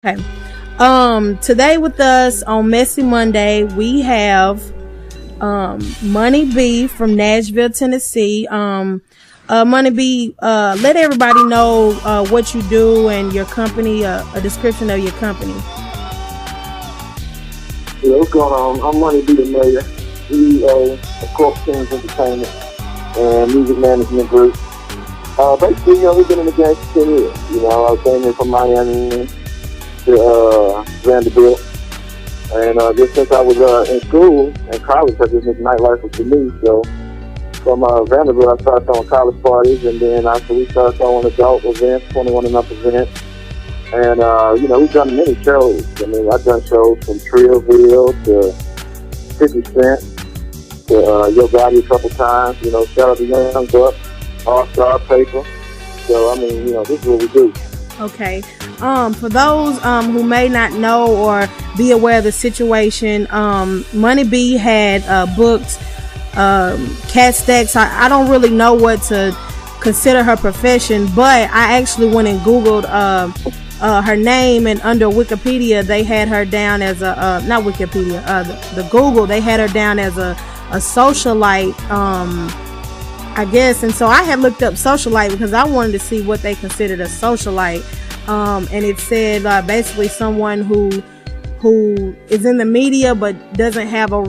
Okay. Today with us on Messy Monday, we have Money B from Nashville, Tennessee. Money B, let everybody know what you do and your company, a description of your company. Yeah, what's going on? I'm Money B, the mayor, CEO of Corp Kings Entertainment and Music Management Group. Basically, we've been in the game for 10 years. I came here from Miami to Vanderbilt. And just since I was in school and college, I just think nightlife was for me. So from Vanderbilt, I started throwing college parties, and then after we started throwing adult events, 21 and up events. And, we've done many shows. I mean, I've done shows from Trillville to 50 Cent to Yo Gotti a couple times. Shout out to Young Buck, All-Star Paper. So, I mean, this is what we do. Okay. For those who may not know or be aware of the situation, Money B had booked Cat Stacks. I don't really know what to consider her profession, but I actually went and Googled her name, and under Wikipedia they had her down as a not Wikipedia, the Google, they had her down as a socialite, I guess. And so I had looked up socialite because I wanted to see what they considered a socialite, and it said basically someone who is in the media but doesn't have a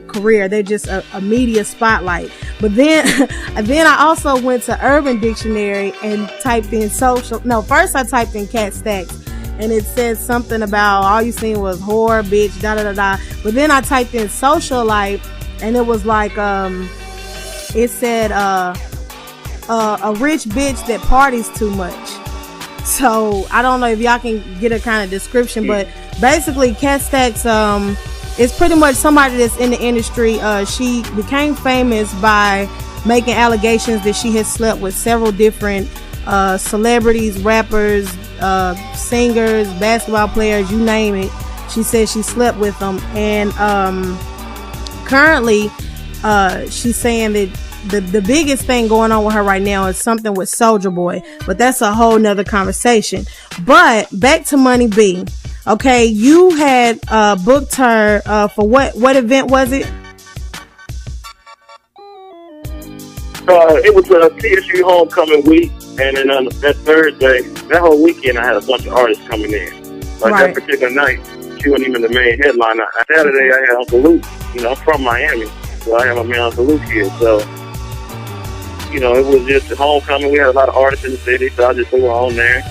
career. They're just a media spotlight. But then I also went to Urban Dictionary and typed in first I typed in Cat Stacks, and it said something about all you seen was whore, bitch, da da da da. But then I typed in socialite, and it was like it said a rich bitch that parties too much. So I don't know if y'all can get a kind of description, but basically Cat Stacks is pretty much somebody that's in the industry. She became famous by making allegations that she has slept with several different celebrities, rappers, singers, basketball players, you name it. She said she slept with them, and currently she's saying that the biggest thing going on with her right now is something with Soulja Boy, but that's a whole nother conversation. But back to Money B. Okay, you had booked her for what event was it? It was a TSU homecoming week, and then on that Thursday, that whole weekend, I had a bunch of artists coming in. Like Right. that particular night, she wasn't even the main headliner. Saturday, I had Uncle Luke. I'm from Miami, so I have my man Uncle Luke here. So, it was just a homecoming. We had a lot of artists in the city, so I just threw her on there.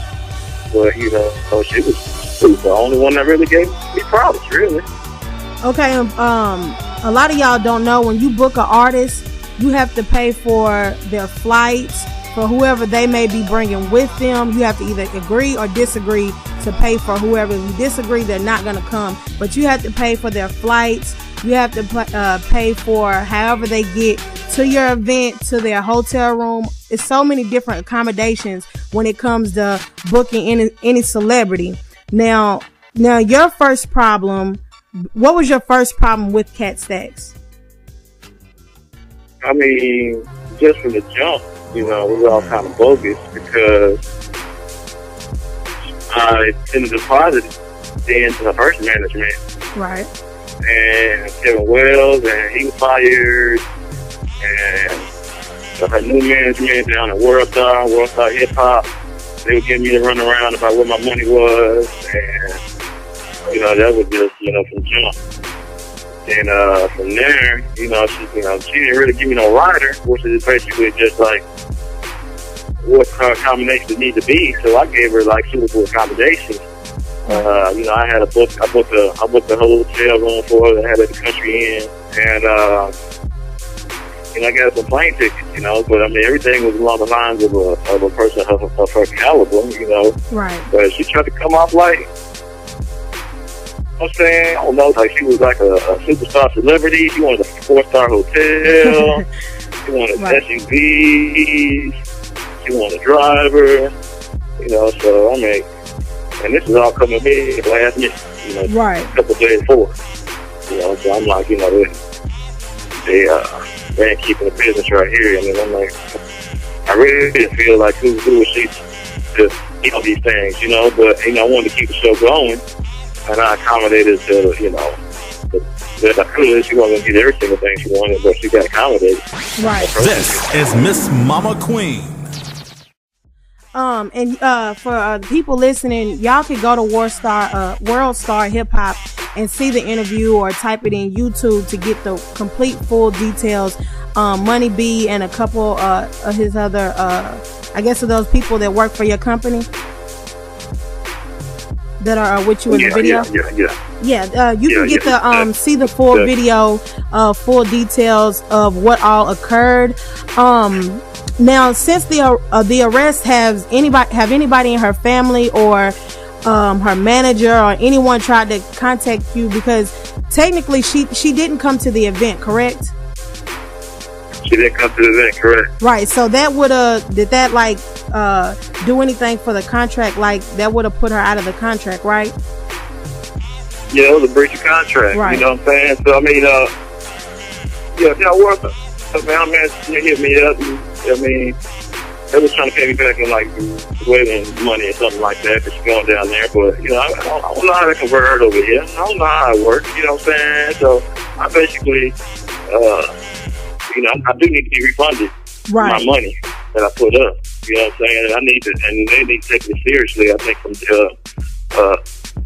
But, so she was the only one that really gave me props, really. Okay, a lot of y'all don't know, when you book an artist, you have to pay for their flights, for whoever they may be bringing with them. You have to either agree or disagree to pay for whoever. If you disagree, they're not going to come. But you have to pay for their flights. You have to pay for however they get to your event, to their hotel room. It's so many different accommodations when it comes to booking any celebrity. Now your first problem, what was your first problem with Cat Stacks? I mean, just from the jump, we were all kind of bogus because I didn't deposit into the first management. Right. And Kevin Wells, and he was fired. And her new management down at World Star Hip Hop, they would give me the run around about what my money was, and that was just from jump. And from there, she didn't really give me no rider, which is basically just like what her accommodations need to be. So I gave her like suitable accommodations. I booked a hotel room for her that had at the Country Inn, and I got some plane tickets, but I mean everything was along the lines of a person of her caliber, Right. But she tried to come off like, I'm saying, I don't know, like she was like a superstar celebrity. She wanted a 4-star hotel. She wanted Right. SUVs. She wanted a driver. So I mean, and this is all coming in last minute, Right. a couple of days before. So I'm like, they ain't keeping the business right here. And then I'm like, I really didn't feel like who was she to these things, but, I wanted to keep the show going, and I accommodated to, that I could. She wasn't going to get every single thing she wanted, but she got accommodated. Right. This is Miss Mama Queen. And for people listening, y'all could go to World Star Hip Hop and see the interview, or type it in YouTube to get the complete full details. Money B and a couple of his other, I guess, of those people that work for your company that are with you in the video. You can get the see the full video, full details of what all occurred. Now, since the arrest, have anybody in her family or her manager or anyone tried to contact you? Because technically she didn't come to the event, correct? She didn't come to the event, correct. Right. So that did that do anything for the contract? Like, that would have put her out of the contract, right? Yeah, it was a breach of contract. Right. You know what I'm saying? So I mean, work. Man, she hit me up. They was trying to pay me back in wedding money or something like that. Cause she's going down there, but I don't know how to convert her over here. I don't know how it works. You know what I'm saying? So I basically, I do need to be refunded for my money that I put up. You know what I'm saying? And they need to take it seriously. I think from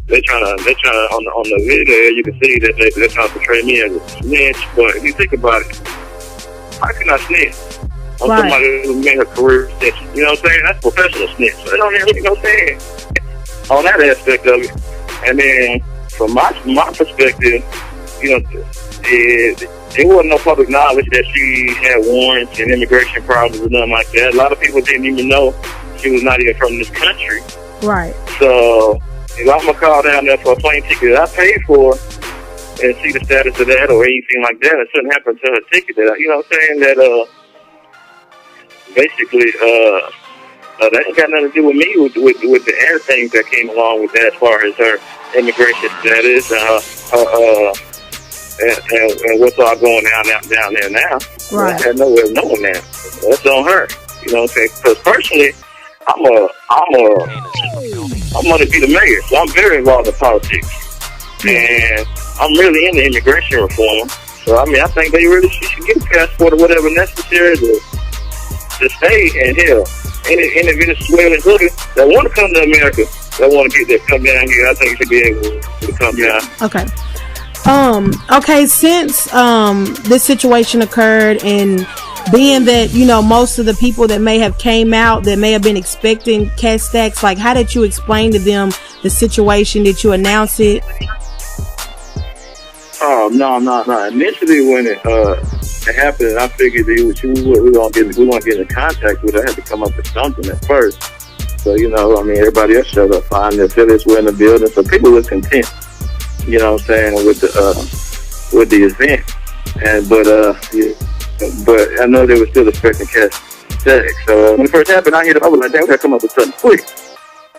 they're trying to on the video you can see that they're trying to portray me as a snitch. But if you think about it, how can I snitch on somebody who made a career snitch? You know what I'm saying? That's professional snitch. So they don't really, you know what I'm saying, on that aspect of it. And then from my perspective, it wasn't no public knowledge that she had warrants and immigration problems or nothing like that. A lot of people didn't even know she was not even from this country. Right. So if I'm gonna call down there for a plane ticket that I paid for and see the status of that or anything like that, it shouldn't happen to her ticket. That, you know what I'm saying? That basically that ain't got nothing to do with me with the other things that came along with that, as far as her immigration status and what's all going down there now. Right. I had no way of knowing that. That's on her. You know what I'm saying? Because personally, I'm going to be the mayor, so I'm very involved in politics, and I'm really into immigration reform. So I think she should get a passport or whatever necessary to stay in here. Any Venezuelan hooker that want to come to America, that want to come down here, I think should be able to come down. Okay. Okay, since this situation occurred, and being that most of the people that may have came out that may have been expecting Cat Stacks, how did you explain to them the situation? Did you announce it? Oh no. Initially, when it happened, I figured we were gonna get in contact with her. I had to come up with something at first. So everybody else showed up fine. The affiliates were in the building, so people were content. You know what I'm saying, with the event, but I know they were still expecting Cat Stacks. So when it first happened, I hit him. I was like, damn, we gotta come up with something quick.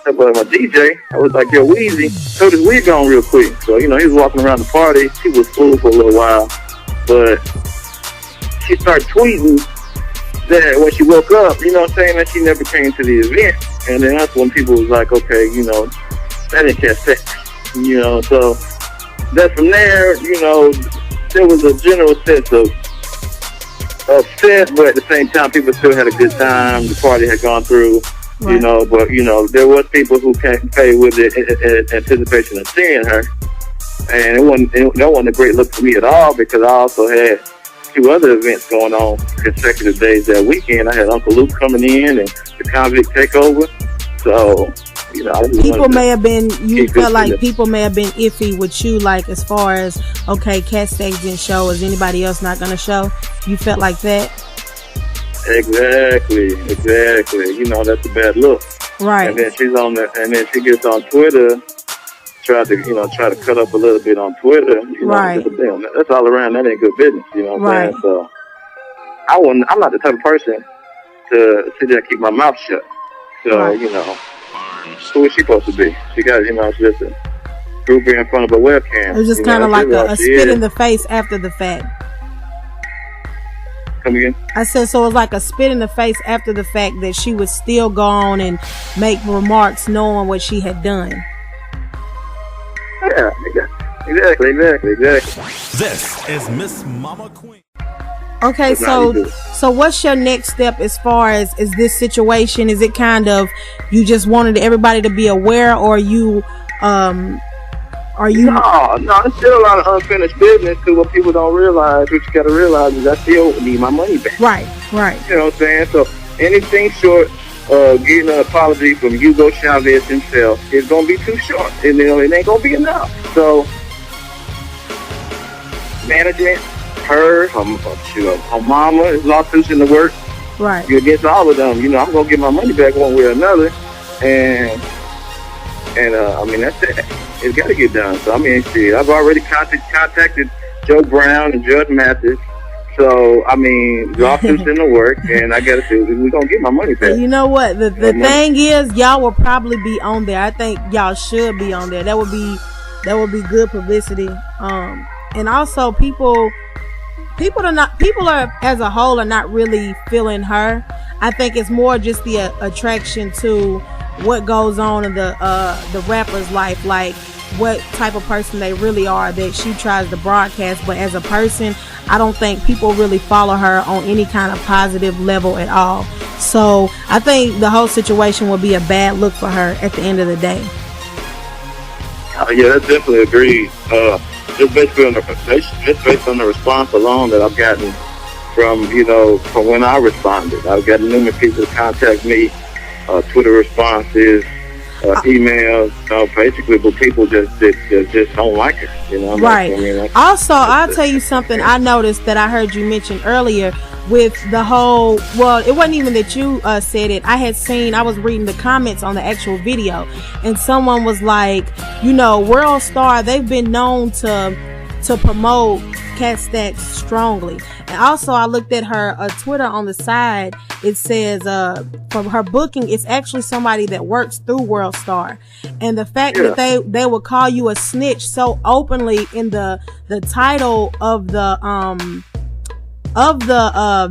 But my DJ, I was like, yo, Weezy, throw this wig on real quick. So he was walking around the party. She was full for a little while, but she started tweeting that when she woke up, that she never came to the event. And then that's when people was like, okay, that ain't Cat Stacks. So that from there, there was a general sense of upset, but at the same time, people still had a good time. The party had gone through, right. But there was people who came with the anticipation of seeing her, and that wasn't a great look for me at all, because I also had 2 other events going on consecutive days that weekend. I had Uncle Luke coming in and the convict takeover, so. People may have been, you felt like people may have been iffy with you, as far as, okay, Cat Stacks didn't show, is anybody else not going to show? You felt like that? Exactly. That's a bad look. Right. And then she gets on Twitter, try to cut up a little bit on Twitter. Right. That's all around. That ain't good business. You know what I'm saying? So I'm not the type of person to sit there and keep my mouth shut. So, right. Who is she supposed to be? She got, it's just a groupie in front of a webcam. It was just kind of like a spit in the face after the fact. Come again? I said, so it was like a spit in the face after the fact that she would still go on and make remarks knowing what she had done. Yeah, exactly. This is Miss Mama Queen. Okay, so what's your next step as far as is this situation? Is it kind of you just wanted everybody to be aware, or you are you? No, it's still a lot of unfinished business. Because what people don't realize, what you got to realize, is I still need my money back. Right. You know what I'm saying? So anything short of getting an apology from Hugo Chavez himself is gonna be too short, and it ain't gonna be enough. So management, her mama, is lawsuits in the works. Right. You're against all of them. I'm gonna get my money back one way or another, and I mean that's it. It's got to get done. So I mean, shit, I've already contacted Joe Brown and Judge Mathis. So I mean, lawsuits in the work, and I got to say we're gonna get my money back. You know what? The thing is, y'all will probably be on there. I think y'all should be on there. That would be good publicity. And also people are as a whole are not really feeling her. I think it's more just the attraction to what goes on in the rapper's life, like what type of person they really are that she tries to broadcast. But as a person, I don't think people really follow her on any kind of positive level at all. So I think the whole situation will be a bad look for her at the end of the day. Yeah, that's definitely agreed. Just based on the response alone that I've gotten from when I responded. I've gotten numerous people to contact me, Twitter responses, emails, basically, but people just don't like her. Right. Also, I'll tell you something I noticed that I heard you mention earlier with the whole, well, it wasn't even that you said it. I was reading the comments on the actual video, and someone was like, World Star, they've been known to promote Cat Stacks strongly. And also I looked at her Twitter on the side. It says from her booking, it's actually somebody that works through World Star. And the fact that they would call you a snitch so openly in the title of the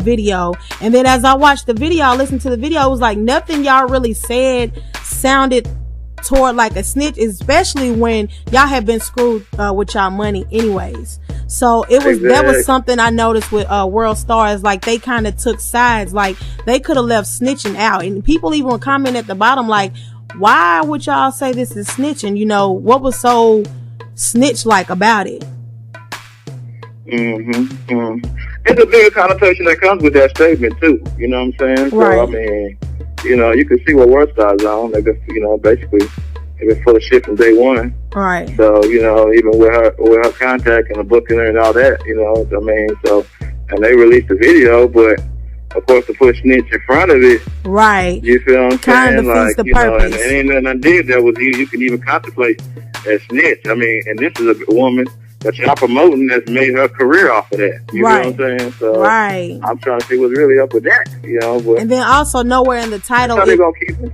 video, and then as I watched the video, I listened to the video, it was like nothing y'all really said sounded toward like a snitch, especially when y'all have been screwed with y'all money anyways. So that was something I noticed with World Star, is like they kind of took sides. Like they could have left snitching out, and people even comment at the bottom like, why would y'all say this is snitching? What was so snitch like about it? It's a bigger connotation that comes with that statement too. You know what I'm saying? Right. So I mean, you can see what World Star's on. They just, basically, they've been full of shit from day one. Right. So, even with her contact and the booking her and all that, I mean, so, and they released the video, but of course to put snitch in front of it. Right. You feel what I'm kind saying? Of defeats the purpose. And ain't nothing I did that was you can even contemplate as snitch. I mean, and this is a woman that y'all promoting that's made her career off of that. You know what I'm saying? So right. I'm trying to see what's really up with that. But and then also nowhere in the title, how they gonna keep it?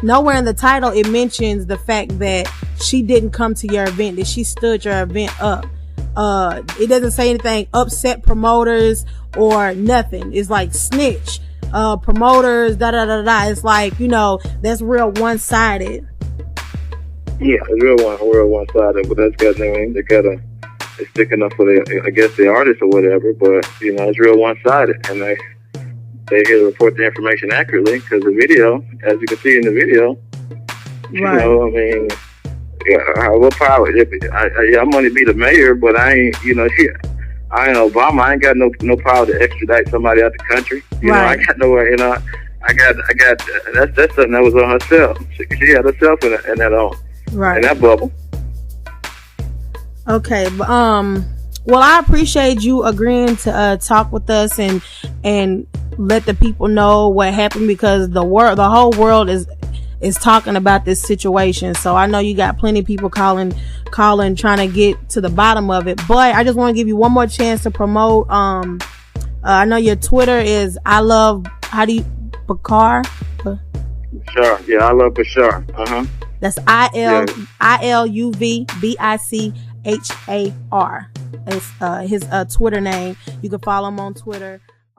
Nowhere in the title it mentions the fact that she didn't come to your event, that she stood your event up. It doesn't say anything upset promoters or nothing. It's like snitch, promoters, It's like, that's real one-sided. Yeah, it's real one-sided, but that's they're sticking up for the artist or whatever, but it's real one-sided, and they here to report the information accurately, because the video, as you can see in the video, right. I mean, what power? I'm gonna be the mayor, but I ain't, I ain't Obama. I ain't got no power to extradite somebody out the country. Right. I got nowhere. I got. That's something that was on herself. She had herself in that right, in that bubble. Okay, well, I appreciate you agreeing to talk with us and let the people know what happened, because the whole world is talking about this situation. So I know you got plenty of people calling, trying to get to the bottom of it. But I just want to give you one more chance to promote. I know your Twitter is Bakar. Sure. Yeah, I love Bashar. That's ILUVBICHAR. It's his Twitter name. You can follow him on Twitter.